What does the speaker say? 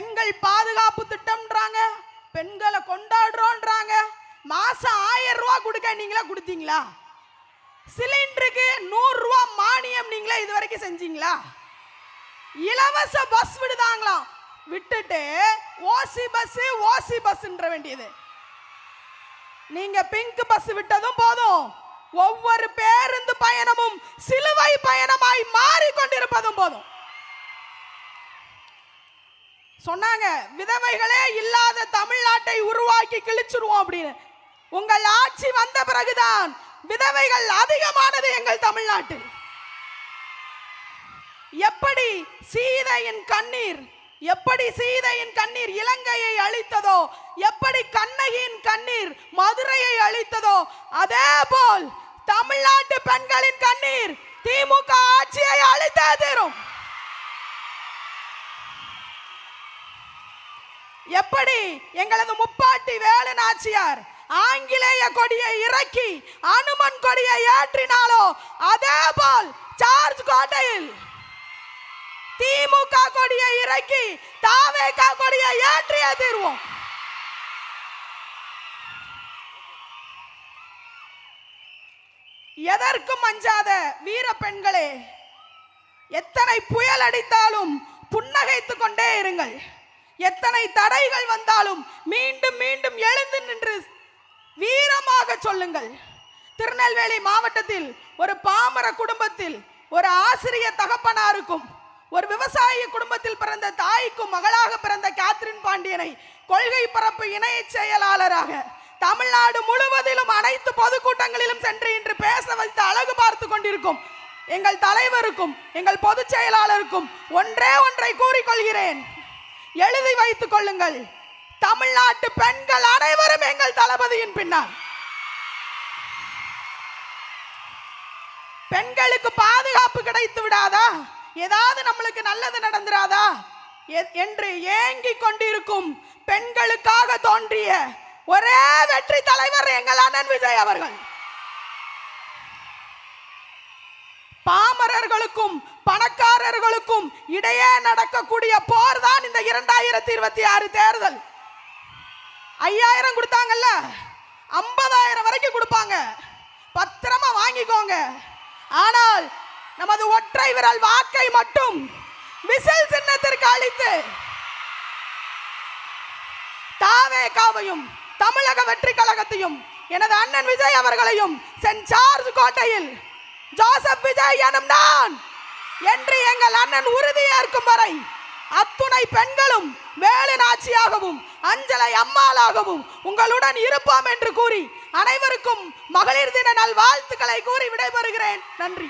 பெண்கள் பாதுகாப்பு திட்டம்ன்றாங்க, பெண்களை கொண்டாடுறோன்றாங்க. மாசம் 1000 ரூபாய் கொடுக்க நீங்களா கொடுத்தீங்களா? சிலிண்டருக்கு 100 ரூபாய் மானியம் நீங்களே இது வரைக்கும் செஞ்சீங்களா? இலவச பஸ் விடுதாங்களாம், விட்டுட்டு ஓசி பஸ்ன்ற வேண்டியது. நீங்க பிங்க் பஸ் விட்டதும் போதும், ஒவ்வொரு பேருந்து பயணமும் சிலுவை பயணமாய் மாறிக்கொண்டிருப்பதும் போதும். சொன்னாங்க விதவைகளே இல்லாத தமிழ்நாட்டை உருவாக்கி கிழிச்சிருவோம் அப்படின்னு. உங்கள் ஆட்சி வந்த பிறகுதான் விதவைகள் அதிகமானது எங்கள் தமிழ்நாட்டில். எப்படி சீதையின் கண்ணீர் இலங்கையை அழித்ததோ, எப்படி கண்ணகியின் கண்ணீர் மதுரையை அழித்ததோ, அதே போல் தமிழ்நாட்டு பெண்களின் கண்ணீர் திமுக ஆட்சியை அழித்தே தீரும். எப்படி எங்களது முப்பாட்டி வேலு நாச்சியார் ஆங்கிலேய கொடியை இறக்கி அனுமன் கொடியை ஏற்றினாலோ, அதே போல் சார்ஜ் கோட்டையில் திமுக கொடியை இறக்கி தாவேக கொடியை ஏற்றிய தீர்வோம். எதற்கும் அஞ்சாத வீர பெண்களே, எத்தனை புயல் அடித்தாலும் புன்னகைத்துக் கொண்டே இருங்கள். எத்தனை தடைகள் வந்தாலும் மீண்டும் மீண்டும் எழுந்து நின்று வீரமாக சொல்லுங்கள். திருநெல்வேலி மாவட்டத்தில் ஒரு பாமர குடும்பத்தில் ஒரு ஆசிரியர் தகப்பனாருக்கும் ஒரு விவசாய குடும்பத்தில் பிறந்த தாய்க்கும் மகளாக பிறந்த கேத்ரின் பாண்டியனை கொள்கை பரப்பு இணை செயலாளராக தமிழ்நாடு முழுவதிலும் அனைத்து பொதுக்கூட்டங்களிலும் சென்று இன்று பேச வைத்து அழகு பார்த்து கொண்டிருக்கும் எங்கள் தலைவருக்கும் எங்கள் பொதுச் செயலாளருக்கும் ஒன்றை கூறிக்கொள்கிறேன். எழுதி வைத்துக் கொள்ளுங்கள், தமிழ்நாட்டு பெண்கள் அனைவரும் எங்கள் தளபதியின் பின்னால். பெண்களுக்கு பாதுகாப்பு கிடைத்து விடாதா, ஏதாவது நம்மளுக்கு நல்லது நடந்துராதா என்று ஏங்கிக் கொண்டிருக்கும் பெண்களுக்காக தோன்றிய ஒரே வெற்றி தலைவர் எங்கள் அண்ணன் விஜய் அவர்கள். பாமரர்களுக்கும் பணக்காரர்களுக்கும் இடையே நடக்கக்கூடிய போர் தான் இந்த 2026 தேர்தல். 5000 கொடுத்தாங்கல்ல, 50000 வரைக்கும் கொடுப்பாங்க, பத்திரமா வாங்கிக்கோங்க. ஆனால் நமது ஒற்றை விரல் வாக்கை மட்டும் விசில் சின்னத்திற்கு அளித்து தாவேகாவையும் தமிழக வெற்றி கழகத்தையும் எனது அண்ணன் விஜய் அவர்களையும் சென்ட் ஜார்ஜ் கோட்டையில் ஜோசப் விஜய் எனும் நான் என்று எங்கள் அண்ணன் உறுதி ஏற்கும் வரை அத்துணை பெண்களும் வேலு நாச்சியாகவும் அஞ்சலை அம்மாளாகவும் உங்களுடன் இருப்போம் என்று கூறி அனைவருக்கும் மகளிர் தின நல் வாழ்த்துக்களை கூறி விடைபெறுகிறேன். நன்றி.